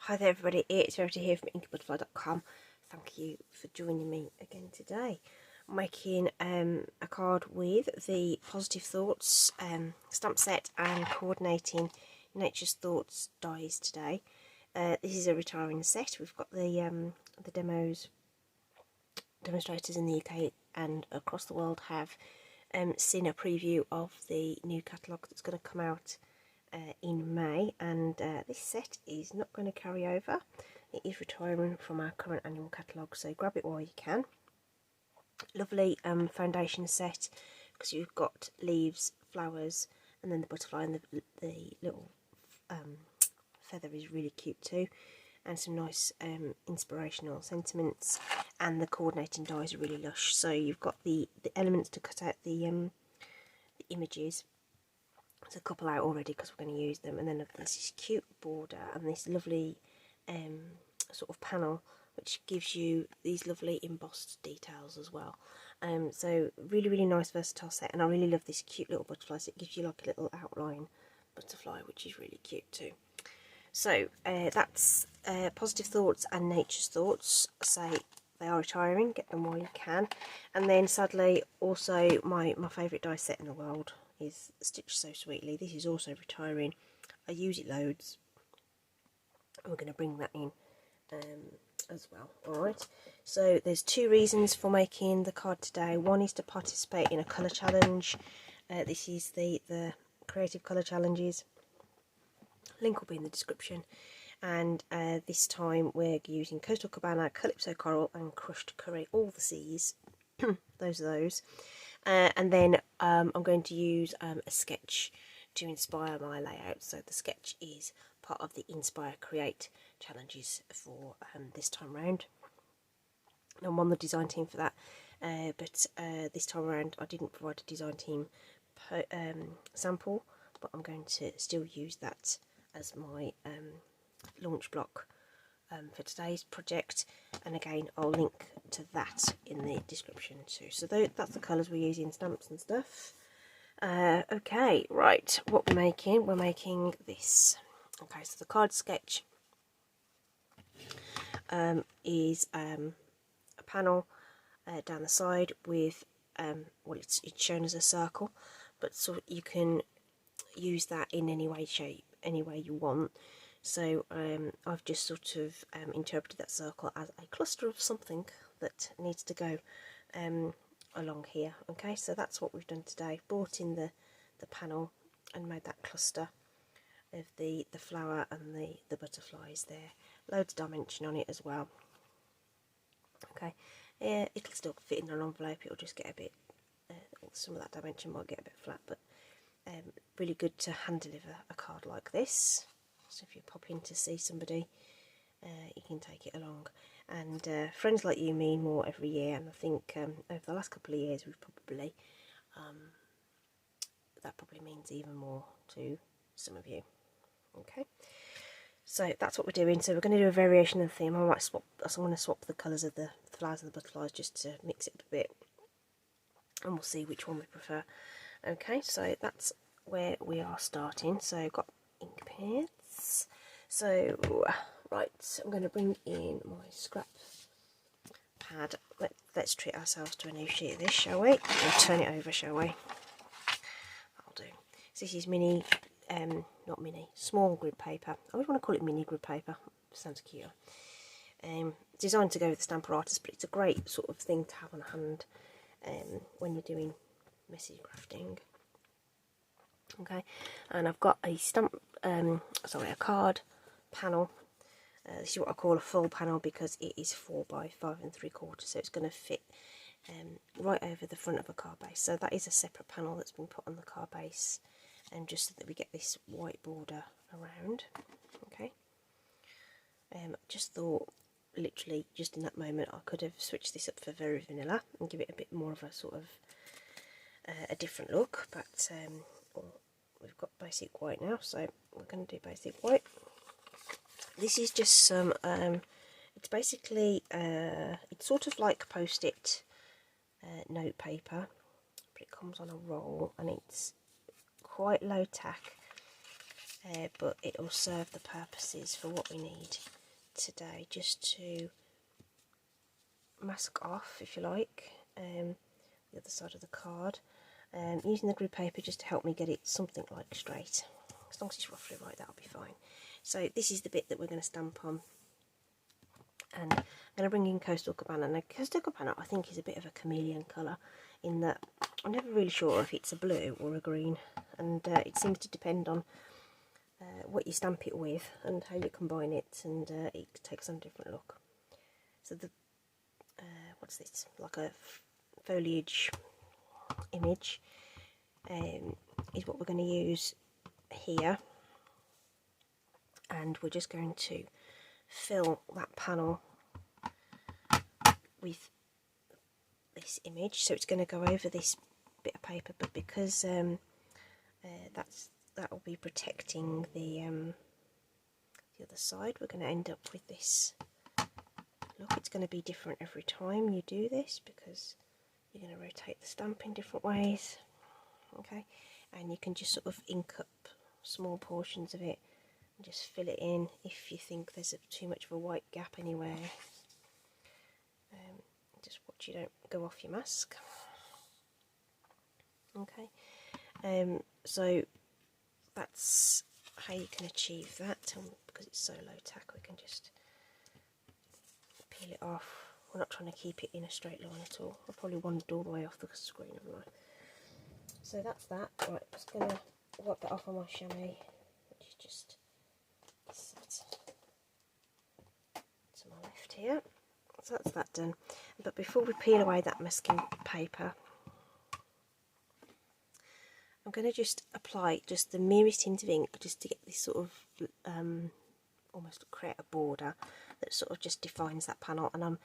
Hi there everybody, it's Verity here from inkybutterfly.com. Thank you for joining me again today. I'm making a card with the Positive Thoughts stamp set and Coordinating Nature's Thoughts dies today. This is a retiring set. We've got the demonstrators in the UK and across the world have seen a preview of the new catalogue that's going to come out in May, and this set is not going to carry over. It is retiring from our current annual catalogue, so grab it while you can. Lovely foundation set, because you've got leaves, flowers, and then the butterfly, and the little feather is really cute too, and some nice inspirational sentiments, and the coordinating dies are really lush. So you've got the elements to cut out the images. There's a couple out already because we're going to use them, and then there's this cute border and this lovely sort of panel which gives you these lovely embossed details as well. So really nice versatile set, and I really love this cute little butterfly, so it gives you like a little outline butterfly which is really cute too. So that's Positive Thoughts and Nature's Thoughts. So they are retiring, get them while you can. And then sadly also my favourite die set in the world is Stitched So Sweetly. This is also retiring. I use it loads. We're going to bring that in as well. Alright, so there's two reasons for making the card today. One is to participate in a colour challenge. This is the Creative Colour Challenges. Link will be in the description. And this time we're using Coastal Cabana, Calypso Coral and Crushed Curry, all the C's. those are those. And then I'm going to use a sketch to inspire my layout. So the sketch is part of the Inspire Create challenges for this time round. I'm on the design team for that, but this time around I didn't provide a design team sample, but I'm going to still use that as my launch block for today's project, and again I'll link to that in the description too. So that's the colours we're using, stamps and stuff. Okay, right, what we're making this. Okay, so the card sketch is a panel down the side with well, it's shown as a circle, but so you can use that in any way, shape, any way you want. So I've just sort of interpreted that circle as a cluster of something that needs to go along here. Okay, so that's what we've done today. Brought in the panel and made that cluster of the flower and the butterflies there. Loads of dimension on it as well. Okay, it'll still fit in an envelope. It'll just get a bit, some of that dimension might get a bit flat, but really good to hand deliver a card like this. So if you pop in to see somebody, you can take it along. And friends like you mean more every year, and I think over the last couple of years we've probably that probably means even more to some of you. Okay, so that's what we're doing. So we're going to do a variation of the theme. I might swap. So I'm going to swap the colours of the flowers and the butterflies just to mix it up a bit, and we'll see which one we prefer. Okay, so that's where we are starting. So I've got ink pads. So right, I'm going to bring in my scrap pad. Let's treat ourselves to a new sheet of this, shall we? We'll turn it over, shall we? That'll do. So this is mini, not mini, small grid paper. I always want to call it mini grid paper. Sounds cute. Designed to go with the Stamper Artist, but it's a great sort of thing to have on hand when you're doing message crafting. Okay, and I've got a a card panel. This is what I call a full panel because it is 4 by 5 3/4, so it's going to fit right over the front of a card base. So that is a separate panel that's been put on the card base, and just so that we get this white border around. Okay, just thought, literally just in that moment, I could have switched this up for Very Vanilla and give it a bit more of a sort of a different look, but we've got basic white now, so we're going to do basic white. This is just some, it's basically, it's sort of like post-it note paper, but it comes on a roll, and it's quite low tack, but it will serve the purposes for what we need today just to mask off, if you like, the other side of the card, using the glue paper just to help me get it something like straight. As long as it's roughly right, that'll be fine. So this is the bit that we're going to stamp on, and I'm going to bring in Coastal Cabana. Now Coastal Cabana I think is a bit of a chameleon colour, in that I'm never really sure if it's a blue or a green, and it seems to depend on what you stamp it with and how you combine it, and it takes on a different look. So the what's this, like a foliage image, is what we're going to use here, and we're just going to fill that panel with this image. So it's going to go over this bit of paper, but because that will be protecting the other side, we're going to end up with this look. It's going to be different every time you do this because you're going to rotate the stamp in different ways. Okay, and you can just sort of ink up small portions of it and just fill it in if you think there's too much of a white gap anywhere. Just watch you don't go off your mask. Okay, so that's how you can achieve that, because it's so low tack we can just peel it off. We're not trying to keep it in a straight line at all. I probably wandered all the way off the screen, haven't I? So that's that. Right, just going to wipe that off on my chamois, which is just set to my left here. So that's that done. But before we peel away that masking paper, I'm going to just apply just the merest hint of ink, just to get this sort of almost create a border that sort of just defines that panel. And did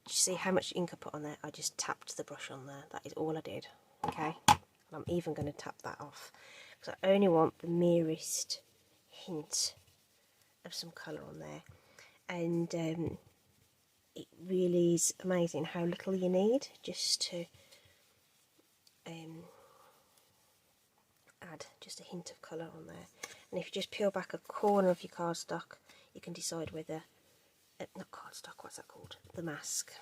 you see how much ink I put on there? I just tapped the brush on there. That is all I did. Okay, and I'm even going to tap that off because I only want the merest hint of some colour on there. And it really is amazing how little you need just to add just a hint of colour on there. And if you just peel back a corner of your cardstock, you can decide whether, not cardstock, what's that called? The mask.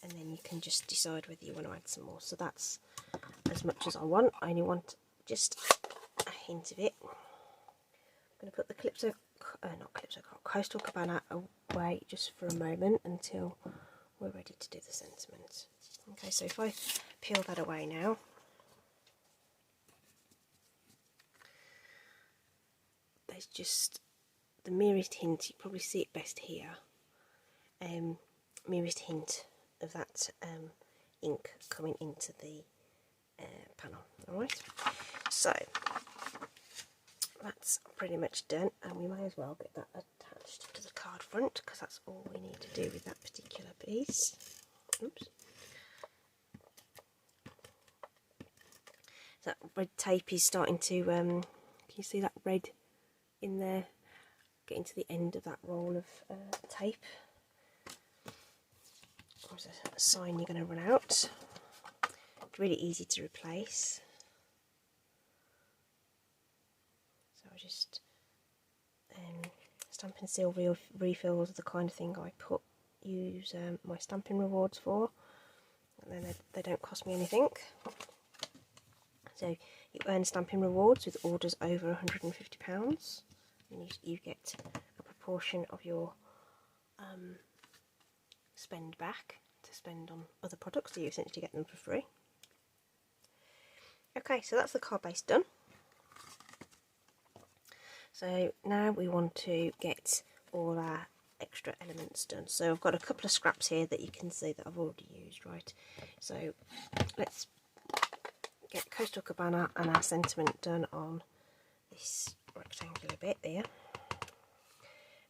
And then you can just decide whether you want to add some more. So that's as much as I want. I only want just a hint of it. I'm going to put the Coastal Cabana away just for a moment until we're ready to do the sentiment. Okay, so if I peel that away now, there's just the merest hint, you probably see it best here, merest hint of that ink coming into the panel. Alright, so that's pretty much done, and we may as well get that attached to the card front because that's all we need to do with that particular piece. Oops. That red tape is starting to, can you see that red in there, getting to the end of that roll of tape. There's a sign you're going to run out. It's really easy to replace. So I just Stampin' Seal refills are the kind of thing I use my stamping rewards for, and then they don't cost me anything. So you earn stamping rewards with orders over £150, and you get a proportion of your spend back to spend on other products, so you essentially get them for free. Okay, so that's the card base done. So now we want to get all our extra elements done. So I've got a couple of scraps here that you can see that I've already used, right? So let's get Coastal Cabana and our sentiment done on this rectangular bit there.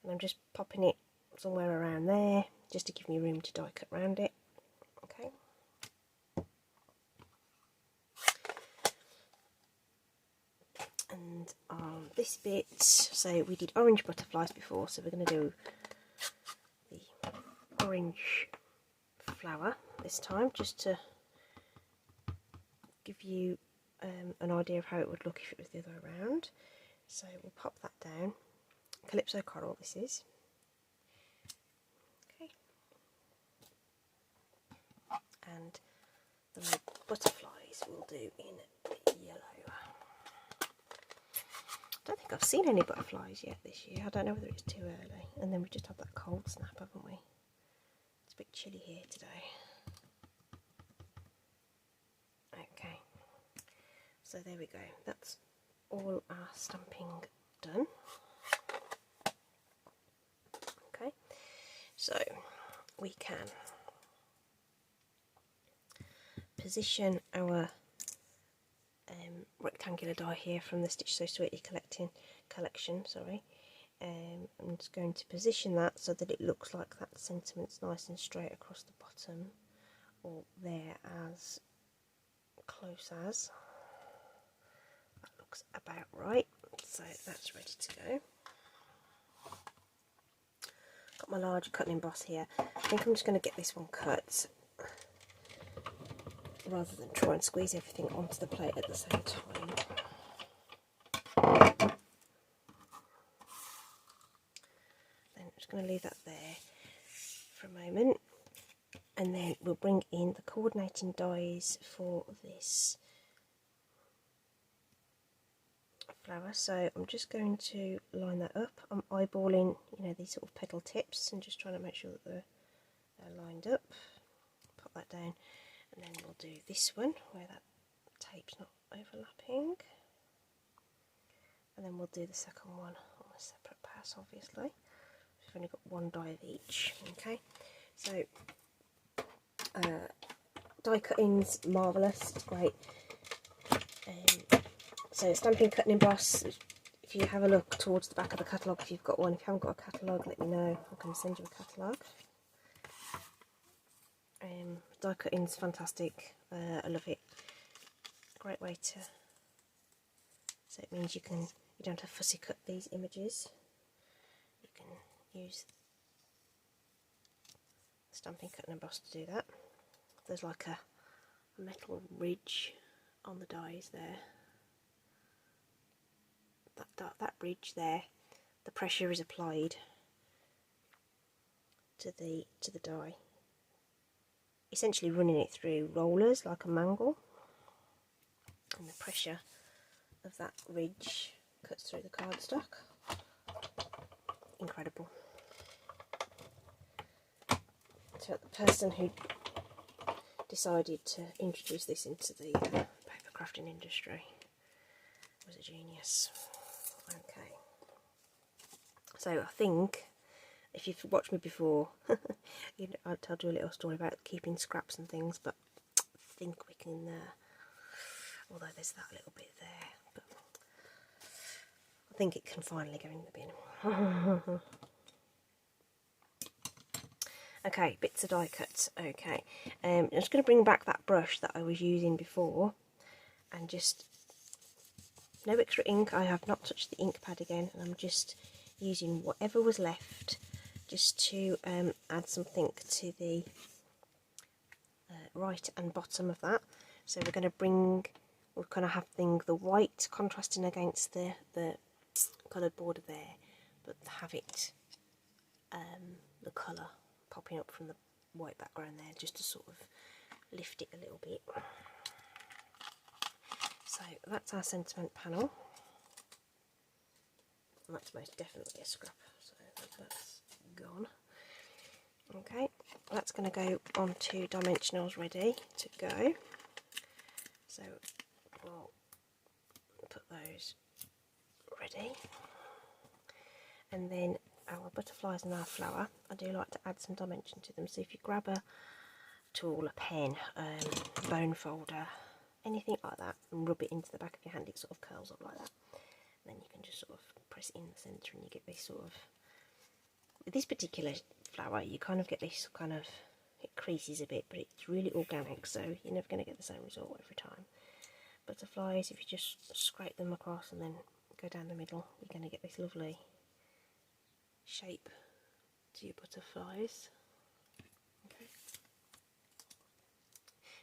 And I'm just popping it somewhere around there just to give me room to die cut around it. Okay. And on this bit, so we did orange butterflies before, so we're going to do the orange flower this time, just to give you an idea of how it would look if it was the other way around. So we'll pop that down, Calypso coral this is. Okay. And the butterflies we'll do in yellow. I don't think I've seen any butterflies yet this year. I don't know whether it's too early. And then we just had that cold snap, haven't we? It's a bit chilly here today. Okay. So there we go. That's all our stamping done. Okay. So we can position our rectangular die here from the Stitch So Sweetly collection. I'm just going to position that so that it looks like that sentiment's nice and straight across the bottom, or there as close as. That looks about right. So that's ready to go. Got my large cutting emboss here. I think I'm just going to get this one cut, rather than try and squeeze everything onto the plate at the same time. Then I'm just going to leave that there for a moment, and then we'll bring in the coordinating dies for this flower. So I'm just going to line that up. I'm eyeballing, these sort of petal tips and just trying to make sure that they're lined up. Pop that down. And then we'll do this one where that tape's not overlapping. And then we'll do the second one on a separate pass, obviously. We've only got one die of each. Okay, so die cutting's marvellous, it's great. So stamping, cutting, emboss. If you have a look towards the back of the catalogue, if you've got one, if you haven't got a catalogue, let me know. I can send you a catalogue. Die cutting's fantastic. I love it. Great way to. So it means you don't have to fussy cut these images. You can use stamping, cutting, emboss to do that. There's like a metal ridge on the dies there. That ridge there, the pressure is applied to the die, essentially running it through rollers like a mangle, and the pressure of that ridge cuts through the cardstock. Incredible. So the person who decided to introduce this into the paper crafting industry was a genius. Okay, so I think if you've watched me before, I'll tell you a little story about keeping scraps and things, but I think we can, although there's that little bit there, but I think it can finally go in the bin. Okay, bits of die cuts. Okay, I'm just going to bring back that brush that I was using before, and just, no extra ink. I have not touched the ink pad again, and I'm just using whatever was left just to add something to the right and bottom of that. So we're going to we're kind of having the white contrasting against the coloured border there, but have it the colour popping up from the white background there, just to sort of lift it a little bit. So that's our sentiment panel. And that's most definitely a scrap, so that's gone. Okay, that's going to go onto dimensionals ready to go. So we'll put those ready. And then our butterflies and our flower, I do like to add some dimension to them. So if you grab a tool, a pen, bone folder, anything like that, and rub it into the back of your hand, it sort of curls up like that. And then you can just sort of press it in the centre, and you get this sort of, with this particular flower, you kind of get this kind of, it creases a bit, but it's really organic, so you're never going to get the same result every time. Butterflies, if you just scrape them across and then go down the middle, you're going to get this lovely shape to your butterflies. Okay.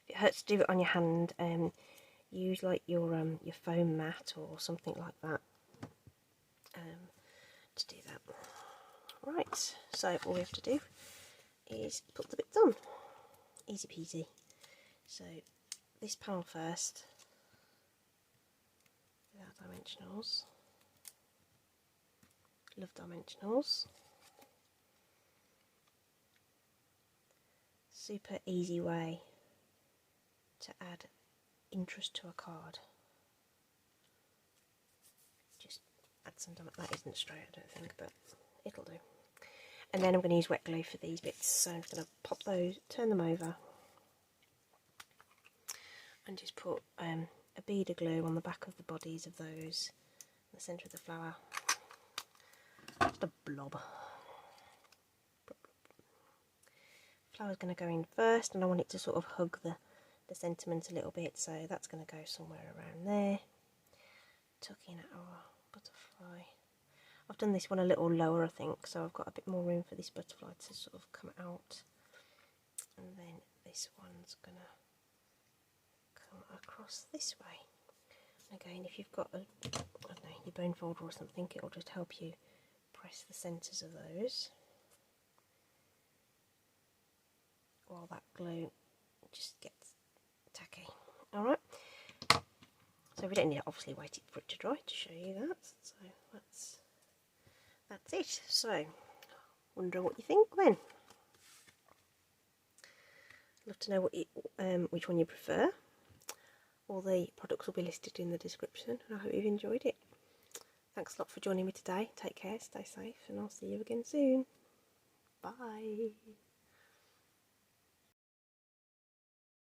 If it hurts to do it on your hand, use like your foam mat or something like that, to do that. Right, so all we have to do is put the bits on. Easy peasy. So this panel first, with our dimensionals. Love dimensionals. Super easy way to add interest to a card. Just add some that isn't straight, I don't think, but it'll do. And then I'm going to use wet glue for these bits, so I'm just going to pop those, turn them over, and just put a bead of glue on the back of the bodies of those, in the centre of the flower. Just a blob. Flower's going to go in first, and I want it to sort of hug the sentiment a little bit, so that's going to go somewhere around there. Tuck in our butterfly. I've done this one a little lower, I think, so I've got a bit more room for this butterfly to sort of come out. And then this one's going to come across this way. Again, if you've got a, I don't know, your bone folder or something, it'll just help you press the centres of those, while that glue just gets tacky. Alright, so we don't need to obviously wait for it to dry to show you that, so that's it. So, wonder what you think then. Love to know what which one you prefer. All the products will be listed in the description, and I hope you've enjoyed it. Thanks a lot for joining me today. Take care, stay safe, and I'll see you again soon. Bye.